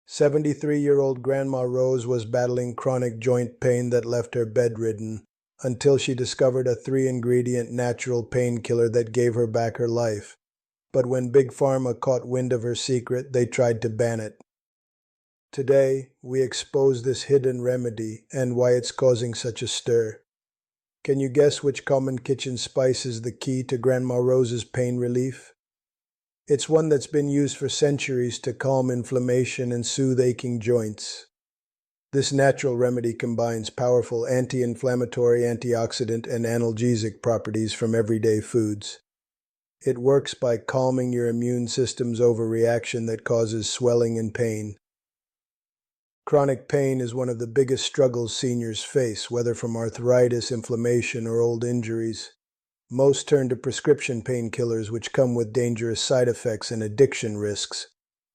73-year-old Grandma Rose was battling chronic joint pain that left her bedridden until she discovered a 3-ingredient natural painkiller that gave her back her life. But when Big Pharma caught wind of her secret, they tried to ban it. Today, we expose this hidden remedy and why it's causing such a stir. Can you guess which common kitchen spice is the key to Grandma Rose's pain relief? It's one that's been used for centuries to calm inflammation and soothe aching joints. This natural remedy combines powerful anti-inflammatory, antioxidant, and analgesic properties from everyday foods. It works by calming your immune system's overreaction that causes swelling and pain. Chronic pain is one of the biggest struggles seniors face, whether from arthritis, inflammation, or old injuries. Most turn to prescription painkillers, which come with dangerous side effects and addiction risks.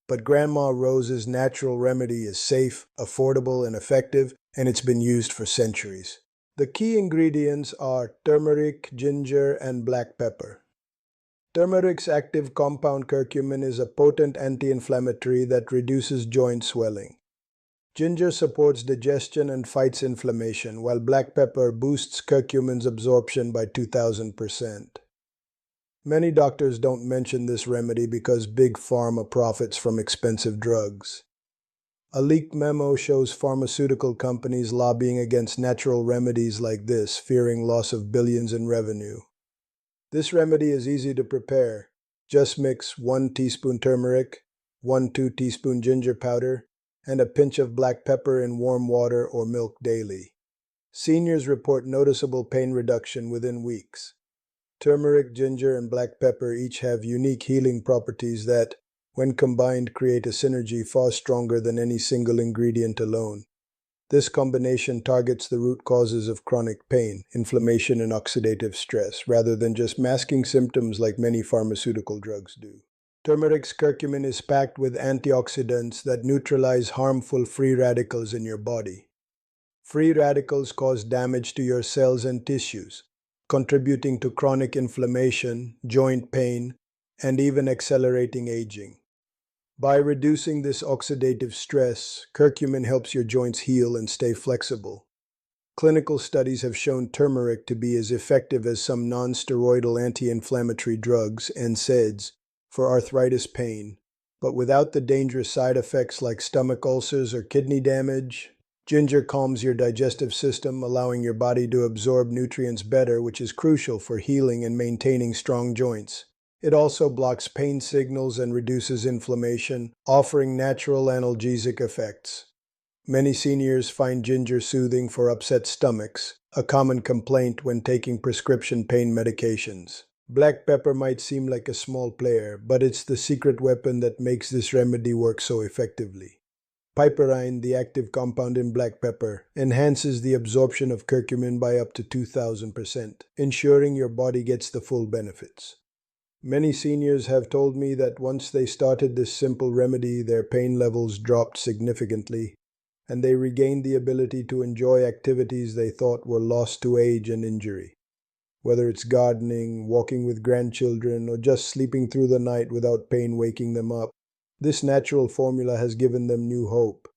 But Grandma Rose's natural remedy is safe, affordable, and effective, and it's been used for centuries. The key ingredients are turmeric, ginger, and black pepper. Turmeric's active compound curcumin is a potent anti-inflammatory that reduces joint swelling. Ginger supports digestion and fights inflammation, while black pepper boosts curcumin's absorption by 2000%. Many doctors don't mention this remedy because Big Pharma profits from expensive drugs. A leaked memo shows pharmaceutical companies lobbying against natural remedies like this, fearing loss of billions in revenue. This remedy is easy to prepare. Just mix 1 teaspoon turmeric, 1-2 teaspoon ginger powder, and a pinch of black pepper in warm water or milk daily. Seniors report noticeable pain reduction within weeks. Turmeric, ginger, and black pepper each have unique healing properties that, when combined, create a synergy far stronger than any single ingredient alone. This combination targets the root causes of chronic pain, inflammation, and oxidative stress, rather than just masking symptoms like many pharmaceutical drugs do. Turmeric's curcumin is packed with antioxidants that neutralize harmful free radicals in your body. Free radicals cause damage to your cells and tissues, contributing to chronic inflammation, joint pain, and even accelerating aging. By reducing this oxidative stress, curcumin helps your joints heal and stay flexible. Clinical studies have shown turmeric to be as effective as some non-steroidal anti-inflammatory drugs, NSAIDs, for arthritis pain, but without the dangerous side effects like stomach ulcers or kidney damage. Ginger calms your digestive system, allowing your body to absorb nutrients better, which is crucial for healing and maintaining strong joints. It also blocks pain signals and reduces inflammation, offering natural analgesic effects. Many seniors find ginger soothing for upset stomachs, a common complaint when taking prescription pain medications. Black pepper might seem like a small player, but it's the secret weapon that makes this remedy work so effectively. Piperine, the active compound in black pepper, enhances the absorption of curcumin by up to 2000%, ensuring your body gets the full benefits. Many seniors have told me that once they started this simple remedy, their pain levels dropped significantly, and they regained the ability to enjoy activities they thought were lost to age and injury. Whether it's gardening, walking with grandchildren, or just sleeping through the night without pain waking them up, this natural formula has given them new hope.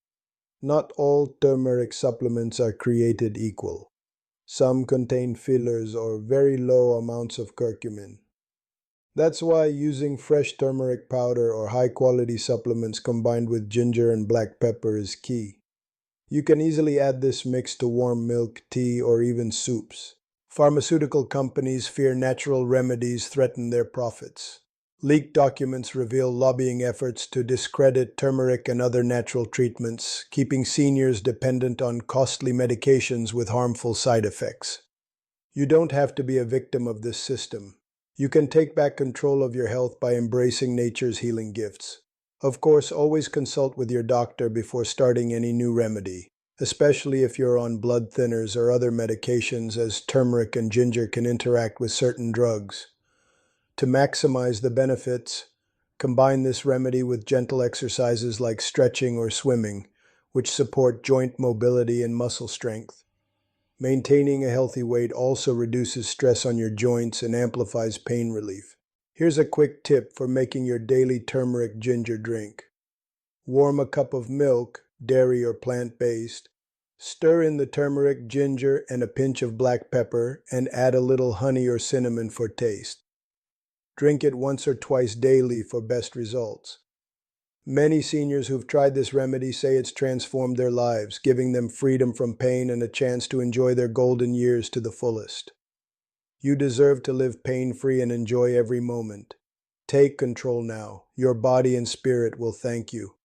Not all turmeric supplements are created equal. Some contain fillers or very low amounts of curcumin. That's why using fresh turmeric powder or high-quality supplements combined with ginger and black pepper is key. You can easily add this mix to warm milk, tea, or even soups. Pharmaceutical companies fear natural remedies threaten their profits. Leaked documents reveal lobbying efforts to discredit turmeric and other natural treatments, keeping seniors dependent on costly medications with harmful side effects. You don't have to be a victim of this system. You can take back control of your health by embracing nature's healing gifts. Of course, always consult with your doctor before starting any new remedy, especially if you're on blood thinners or other medications, as turmeric and ginger can interact with certain drugs. To maximize the benefits, combine this remedy with gentle exercises like stretching or swimming, which support joint mobility and muscle strength. Maintaining a healthy weight also reduces stress on your joints and amplifies pain relief. Here's a quick tip for making your daily turmeric ginger drink. Warm a cup of milk, dairy or plant-based. Stir in the turmeric, ginger, and a pinch of black pepper, and add a little honey or cinnamon for taste. Drink it once or twice daily for best results. Many seniors who've tried this remedy say it's transformed their lives, giving them freedom from pain and a chance to enjoy their golden years to the fullest. You deserve to live pain-free and enjoy every moment. Take control now. Your body and spirit will thank you.